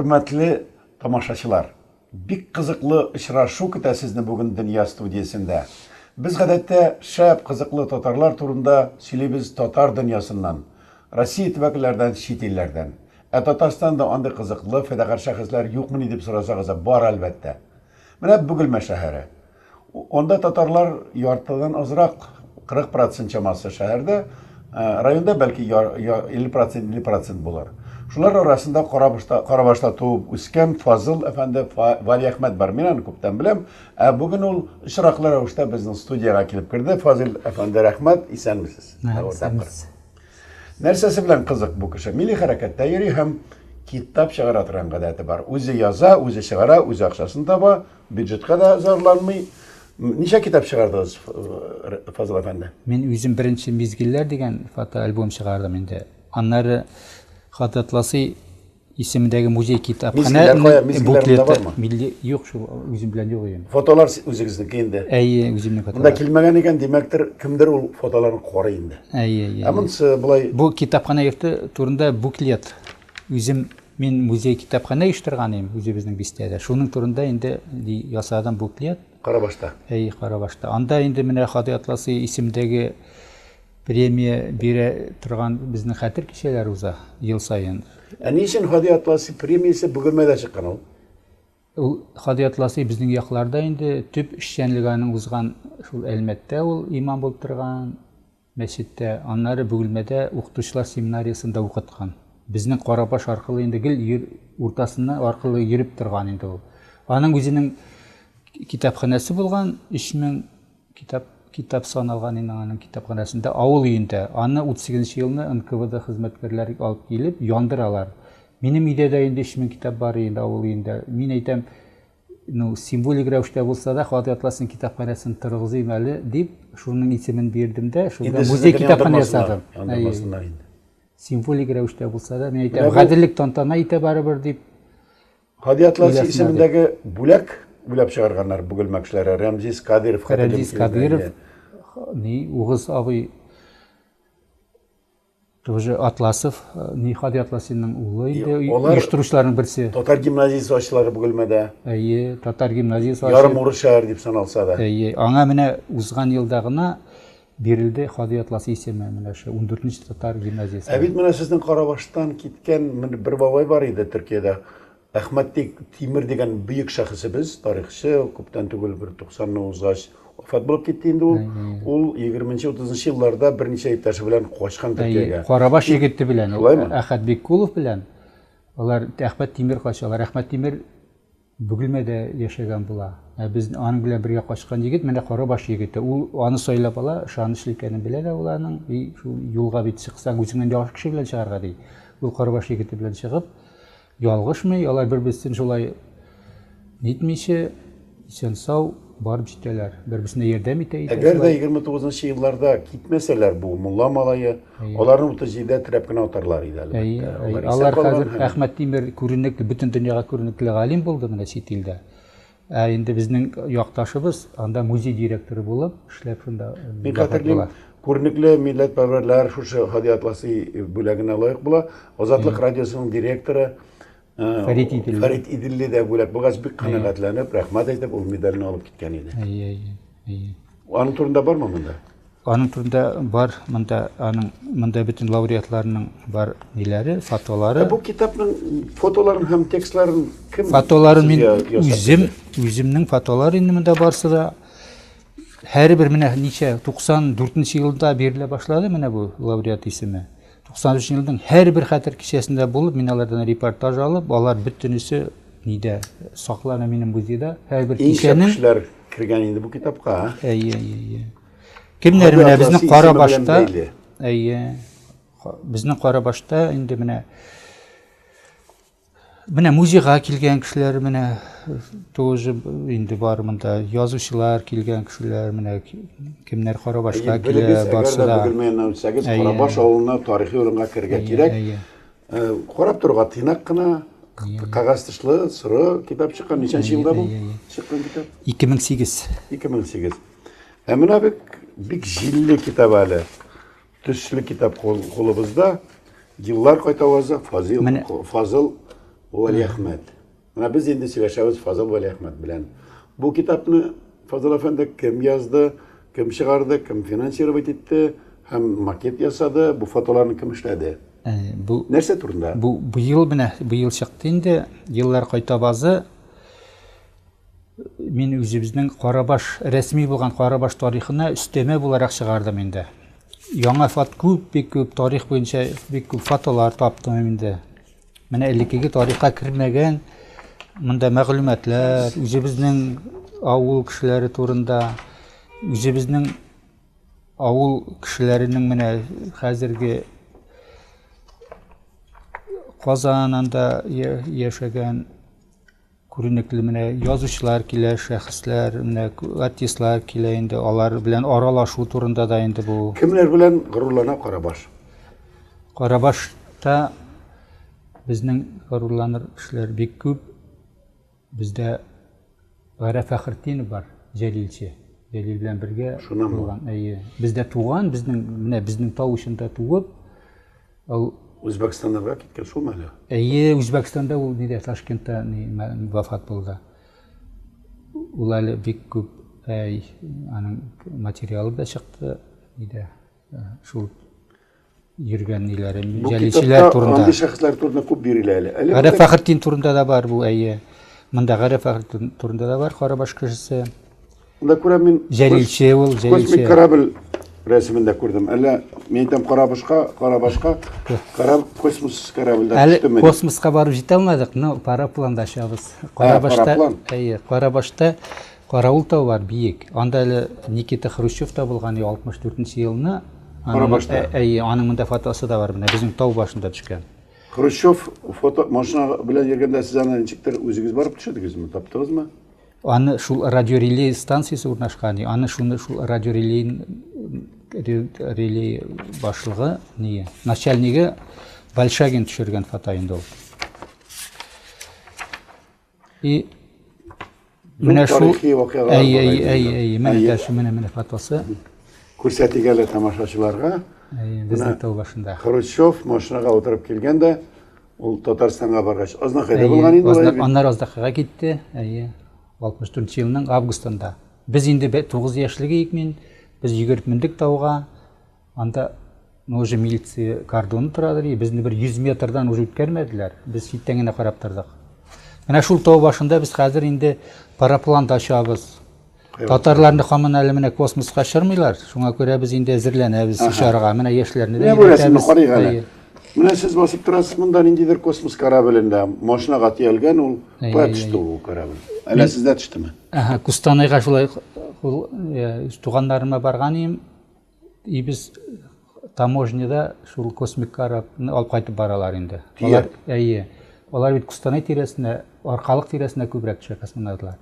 Hürmetli tamaşaçılar, bik kızıklı ışraşu kütəsizni bugün Dünya Studiyasında. Biz гадәттә şәп kızıklı tatarlar turunda сөйлейбез татар dünyasından, Россия төбәкләрдән, чит илләрдән. Татарстанда андый кызыклы фидакар шәхесләр юкмы дип сорасагыз, бар әлбәттә. Менә Бөгелмә шәһәре. Онда татарлар яртыдан азрак 40% чамасы шәһәрдә, районда бәлки 50% булыр. Шулар арасында Карабашта туып үскән Фазыл әфәнде Вали Әхмәт бар. Мин аны күптән беләм. Бүген ул очраклы рәвештә безнең студияга килеп керде. Фазыл әфәнде, рәхмәт, исәнмесез. Нәрсәсе белән кызык бу кеше? Милли хәрәкәттә йөри һәм китап чыгара торган гадәте бар. Үзе яза, үзе чыгара, үзе акчасын таба, бюджетка да зарланмый. Ничә китап чыгардыгыз, Фазыл әфәнде? Мин үзем беренче мизгилләр дигән фотоальбом чыгардым инде. Аннары Хататласы исемендәге музей китапхана буклеты милли юк, шул үзем белән юк ем. Фотолар үзегезнеке инде. Әйе, үземнең фотолар. Монда килмәгән икән, димәктер, кемдер ул фотоларны карый инде. Әйе. Монысы булай. Бу китапхана йорты турында буклет. Үзем мин музей китапхана оештырган идем үзебезнең бистәдә. Шуның турында инде ясаган буклет. Карабашта. Әйе, Карабашта. Анда инде менә Хататласы исемендәге премия бирә торган безнең хәтер кичәләр уза ел сайын. Ни өчен Хататласы премиясе Бөгелмәдә чыккан ул? Ул Хататласы безнең якларда инде төп эшчәнлегенең узган шул Әлмәттә ул имам булып торган мәчеттә, аннары Бөгелмәдә укытучылар семинариясында укыткан. Безнең Карабаш аркылы инде гел уртасына аркылы йөреп торган инде ул. Аның үзенең китапханасы булган, 3000 китап саналган инде аның китапханасында, авыл өендә. Аны 38 елны НКВД хезмәткәрләре алып килеп яндыралар. Минем өйдә дә инде 3000 китап бар инде авыл өендә. Мин әйтәм, символик рәвештә булса да Хататласын китапханасын торгызыйм әле дип, шуның исемен бирдем дә, шунда музей китапхана ясадым. Символик рәвештә булса да, мин әйтәм, гаделлек тантана итә барыбер дип. Хататласы исемендәге бүләк уйлап чыгарганнар Бөгелмә кешеләре. Рәмзис Кадиров, Угыз абый, тоже Атласов, Хататласының улы инде, оештыручыларның берсе. Татар гимназиясе ачылары Бөгелмәдә. Әйе, татар гимназиясе ачылды. Ярым урыс шәһәр дип саналса да. Әйе, аңа менә узган елда гына бирелде Хататласы исеме, менә шу 14нче татар гимназиясе. Бит менә сезнең Карабаштан киткән бер бабай бар иде Төркиядә. Әхмәт Тимер дигән бөек шәхесебез, тарихчы, күптән түгел 90-ны узгач вафат булып китте инде ул. Ул 20-30 елларда берничә иптәше белән качкан Төркиягә. Карабаш егете белән, Әхәт Беккулов белән. Алар Әхмәт Тимер качалар. Әхмәт Тимер Бөгелмәдә яшәгән була. Без аның белән бергә качкан егет менә Карабаш егете. Ул аны сайлап ала, ышанычлы икәнен белә дә ул аның. Шул юлга бит чыксаң, үзеңнән яхшы кеше белән чыгарга ди. Ул Карабаш егете белән чыгып, ялгышмый, алар бер-берсен шулай нитмичә, исән-сау барып җитәләр. Бер-берсенә ярдәм итә. Әгәр дә 29 елларда китмәсәләр бу мулла малае, аларны 37дә терәп кенә атарлар иде әлбәттә. Алар хәзер Әхмәт Тимер күренекле, бөтен дөньяга күренекле галим булды менә чит илдә. Инде безнең якташыбыз анда музей директоры булып эшләп шунда. Мин хәтерлим, күренекле милләтпәрвәрләр шушы Хататласы бүләгенә лаек була. Азатлык радиосының директоры Фәрит Иделли дә бүләк булгач бик канәгатьләнеп, рәхмәт әйтеп, ул медальне алып киткән иде. Әйе. Аның турында бармы монда? Аның турында бар, монда бөтен лауреатларның бар ниләре, фотолары. Бу китапның фотоларын һәм текстларын кем? Фотоларын мин үземнең фотолары инде монда барсы да һәрбер менә ничә 94нче елда бирелә башлады менә бу лауреат исеме. 93 елның һәрбер хәтер кичәсендә булып, мин алардан репортаж алып, алар бөтенесе нидә саклана минем музейда. Һәрбер кичәнең кешеләр кергән инде бу китапка. Әйе. Кемнәр менә безнең Карабашта? Әйе. Безнең Карабашта инде менә музейга килгән кешеләр менә тоже инде бар монда, язучылар килгән кешеләр менә кемнәр Карабашка килә барса да. Карабаш авылына тарихи урынга кергә кирәк. Карап торырга тыйнак кына, кагаз тышлы, сыры китап чыккан. Ничәнче елда бу чыккан китап? 2008. Менә бик җилле китап әле. Төсле китап кулыбызда. Еллар кайта ваза, Фазыл Вали Ахмед. Менә без инде сөйләшәбез Фазыл Вали Ахмед белән. Бу китапны Фазыл әфәнде кем язды, кем чыгарды, кем финансировать итте, һәм макет ясады, бу фотоларны кем эшләде? Бу Нәрсә турында? бу ел чыкты инде, еллар кайта базы. Мин үзебезнең Карабаш, рәсми булган Карабаш тарихына өстәмә буларак чыгардым инде. Яңа бик күп тарих буенча бик күп фотолар таптым инде. Менә элеккеге тарихка кирмәгән монда мәгълүматлар, үзебезнең авыл кешеләре турында, үзебезнең авыл кешеләренең менә хәзерге Казанында яшәгән күренекле менә язучылар килә, шәхесләр, менә артистлар килә инде, алар белән аралашу турында да инде бу. Кемләр белән горурлана Карабаш? Карабашта безнең горурланыр кешеләр бик күп. Бездә Гарәф Фәхретдинов бар, Җәлилче. Җәлил белән бергә булган. Бездә туган, безнең тау эчендә туып, ул Үзбәкстанга киткән шулмы әле? Үзбәкстанда ул Ташкентта вафат булды. Ул әле бик күп аның материалы да чыкты, шул йөргән ниләре, җәлилчеләр турында. Андый шәхесләр турында күп бирелә әле. Гарәф Фәхретдин турында да бар бу, Монда Гарәф Фәхретдин турында да бар, Карабаш кешесе. Монда күрәм мин Җәлилче ул, космик корабль рәсемендә күрдем. Әллә мин әйтәм Карабашка, космос корабльдә төштеме? Әле космоска барып җитә алмадык, парапланда очабыз. Карабашта Караул тау бар, биек. Анда әле Никита Хрущев та булган 64-нче елны. Карабашта. Аның монда фотосы да бар, менә безнең тау башында төшкән. Хрущев фото машина белән йөргәндә сез аны ничектер үзегез барып төшәдегезме, таптыгызмы? Аны шул радиорелей станциясе урнашкан, аны шул радиорелей башлыгы, начальниге Большагин төшергән фото инде ул. И менә шул менә фотосы. Күрсәтик әле тамашачыларга. Безнең тау башында. Хрущев машинага утырып килгәндә, ул Татарстанга баргач, Азнакайда булган инде ул. Аннар Азнакайга китте, 64-нче елның августында. Без инде 9 яшьлек идек, без йөгереп мендек тауга. Анда уже милиция кордоны торадыр, безне бер 100 метрдан уже үткәрмәделәр. Без читтән генә карап тордык. Менә шул тау башында без хәзер инде парапланда очабыз. Татарларны һаман әле менә космоска очырмыйлар. Шуңа күрә без инде әзерләнәбез очарга. Менә яшьләрне дә өйрәтәбез. Менә сез басып торасыз монда ниндидер космос кораблендә, машинага тиелгән ул, кая төште ул корабль? Әле сездә төштеме? Кустанайга шулай туганнарыма барган идем. И без таможняда шул космик корабльне алып кайтып баралар инде. Алар бит Кустанай тирәсенә, Аркалык тирәсенә күбрәк төшә космонавтлар.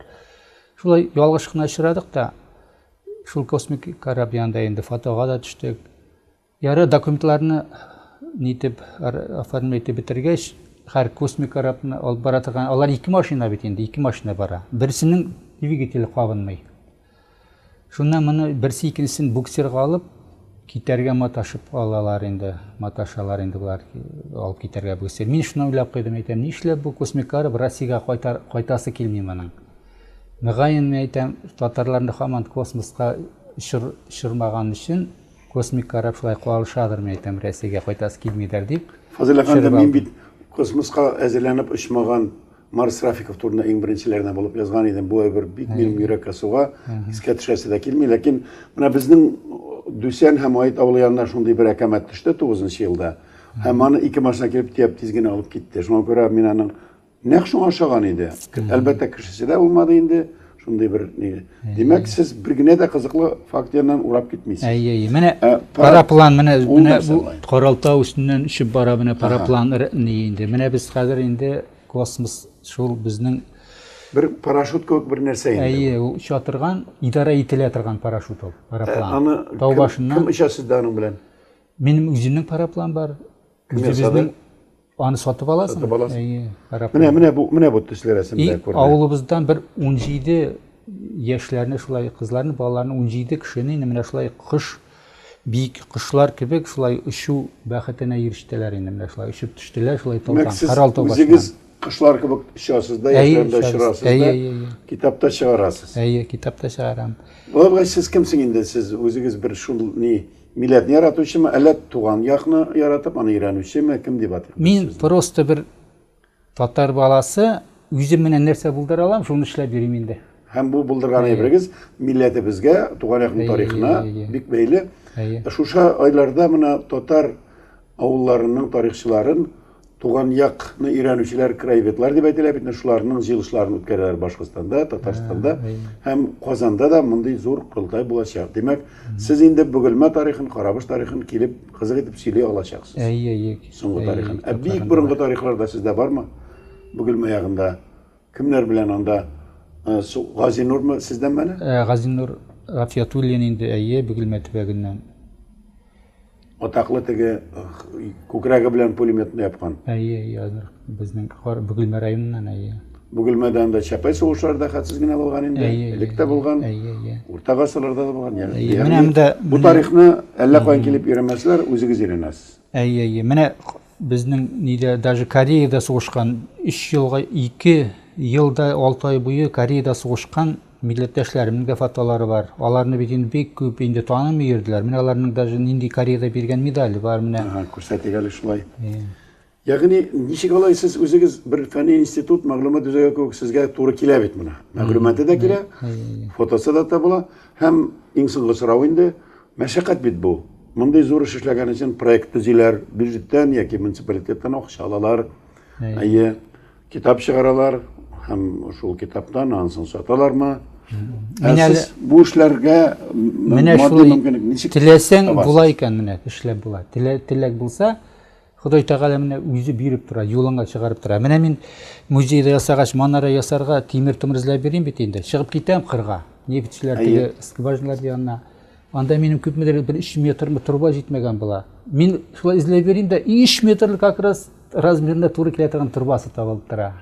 Шулай ялгыш кына очрадык та, шул космик корабль янында инде фотога да төштек. Яра документларны нитеп оформлять бетергәч, һәр космик корабльне алып бара торган, алар 2 машина бит инде, 2 машина бара. Берсенең двигателе кабынмый. Шуннан моны берсе икенчесен буксирга алып китәргә маташып алалар инде, маташалар инде булар алып китәргә буксир. Мин шуны уйлап куйдым, әйтәм, нишләп бу космик корабль Россиягә кайтасы килми моның? Мөгаен әйтәм, татарларны һаман космоска очырмаган өчен космик корабль шулай калышадыр, мен әйтәм, Россиягә кайтасы килмидер дип. Фазыл әфәнде, мин бит космоска әзерләнеп очмаган Марс Рафиков турында иң беренчеләрдән булып язган идем. Бу бер бик минем йөрәккә суга, искә төшәсе дә килми, ләкин менә безнең Дүсән һәм Айт авылы янына шундый бер әкәмәт төште 9-нчы елда. Һәм аны 2 машина килеп тиеп тиз генә алып китте. Шуңа күрә мин аның нәкъ шуңа ошаган иде. Әлбәттә кешесе дә булмады инде. Шундый бер ни. Димәк, сез бер генә дә кызыклы факт яннан урап китмисез. Менә параплан, менә бу Каралтау өстеннән очып бара, менә параплан ни инде. Менә без хәзер инде космос шул безнең bir парашют кебек bir нәрсә инде. Ул оча торган, идара ителә торган парашют ул, параплан. Тау башыннан. Кем очасыз да аның белән? Минем үземнең параплан бар. Үзебезнең аны сатып аласың. Менә бу төсле рәсемдә күрдем. Авылыбыздан бер 17 яшьләрне шулай, кызларны, балаларны 17 кешене менә шулай бик кошлар кебек шулай очу бәхетенә ирештеләр инде, менә шулай очып төштеләр, шулай таудан, Карал тау башына. Кышлар кебек очасыз да, Әйе, яшьләрдә очрасыз да, әйе. китапта чыгарасыз. Әйе, китапта чыгарам. Булабыз сез кемсең инде? Сез үзегез бер шул милләтне яратучымы, әллә туган якны яратып, аны өйрәнүчеме, кем дип атыйм? Мин просто бер татар баласы, үзем менән нәрсә булдыра алам, шуны эшләп йөрим инде. Һәм бу булдырган әйберегез милләтебезгә, туган якның тарихына бик бәйле. Шуша айларда менә татар авылларының тарихчыларын туган якны өйрәнүчеләр, краеведлар дип әйтелә бит, шуларның җыелышларын үткәрәләр Башкортстанда, Татарстанда һәм Казанда да мондый зур кылтай булачак. Димәк, сез инде Бөгелмә тарихын, Карабаш тарихын килеп кызык итеп сөйли алачаксыз. Соңгы тарихын. Бик борынгы тарихларда сездә бармы? Бөгелмә ягында кемнәр белән анда Газинурмы сездән мәне? Газинур Гафиятуллин инде Бөгелмә төбәгеннән. Атаклы теге күкрәге белән пулеметны япкан. Безнең Бөгелмә районыннан Бөгелмәдән дә Чапай сугышларда хәтсез генә булган инде. Элек тә булган. Урта гасырларда да булган. Ягъни бу тарихны әллә каян килеп өйрәнмәсләр, үзегез өйрәнәсез. Менә безнең нидә даже Кореяда сугышкан 3 елга 2 елда 6 ай буе Кореяда сугышкан милләттәшләремнең дә фотолары бар. Аларны бит инде бик күп инде танымый йөрделәр. Менә аларның даже нинди Кореяда биргән медале бар менә. Күрсәтик әле шулай. Ягъни ничек алай сез үзегез бер фәнни институт мәгълүмат үзәге кебек сезгә туры килә бит менә. Мәгълүматы да килә, фотосы да табыла һәм иң соңгы сорау инде мәшәкать бит бу. Мондый зур эш эшләгән өчен проект төзиләр, бюджеттан яки муниципалитеттан акча алалар. Китап чыгаралар һәм шул китаптан ансын саталармы? Сез бу эшләргә матди мөмкинлек ничек? Теләсәң була икән менә, эшләп була. Теләк булса, Ходай Тәгалә менә үзе биреп тора, юлыңа чыгарып тора. Менә мин музейда ясагач, манара ясарга тимер томыр эзләп бирим бит инде. Чыгып китәм кырга. Нефтьчеләр теге скважиналар янына. Анда минем күпмедер бер 3 метрлы турба җитмәгән була. Мин шулай эзләп бирим дә 3 метрлы как раз размерында туры килә торган турбасы табылып тора.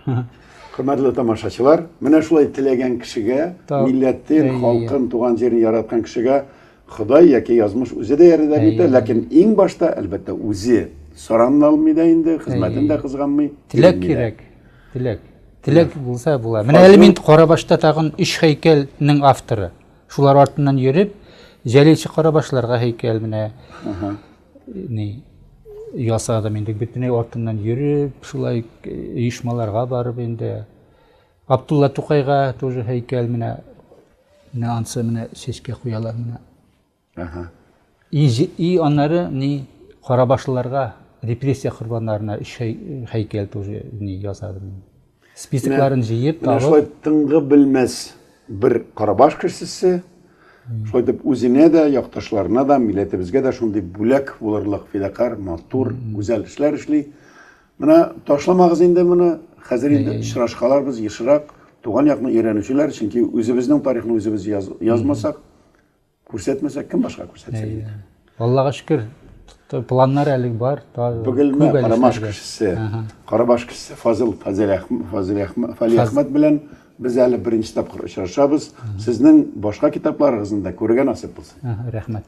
Хөрмәтле тамашачылар, менә шулай теләгән кешегә, милләттен, халкын, туган җирен яраткан кешегә Ходай яки язмыш үзе дә ярдәм итә, ләкин иң башта әлбәттә үзе соранын алмый да инде, хезмәтен дә кызганмый. Теләк кирәк. Теләк булса була. Менә әле мин Карабашта тагын 3 һәйкәлнең авторы. Шулар артыннан йөреп, Җәлилче Карабашларга һәйкәл менә ясадым инде. Бөтенләй артыннан йөреп, шулай оешмаларга барып инде. Абдулла Тукайга тоже һәйкәл менә ансы менә чәчкә куялар менә. И аннары Карабашлыларга, репрессия корбаннарына 3 һәйкәл тоже ясадым. Списокларын җыеп табып. Шулай тыңгы белмәс бер Карабаш кешесе, шулай дип үзенә дә, якташларына да, милләтебезгә дә шундый бүләк булырлык фидакар, матур, гүзәл эшләр эшли. Менә ташламагыз инде моны, хәзер инде очрашкаларбыз ешрак, туган якны өйрәнүчеләр, чөнки үзебезнең тарихны үзебез язмасак, күрсәтмәсәк, кем башка күрсәтсен? Аллага шөкер, планнар әле бар. Бөгелмә Карабаш кешесе Фали Әхмәт белән без әле беренче тапкыр очрашабыз. Сезнең башка китапларыгызны да күргән насыйп булсын. Рәхмәт.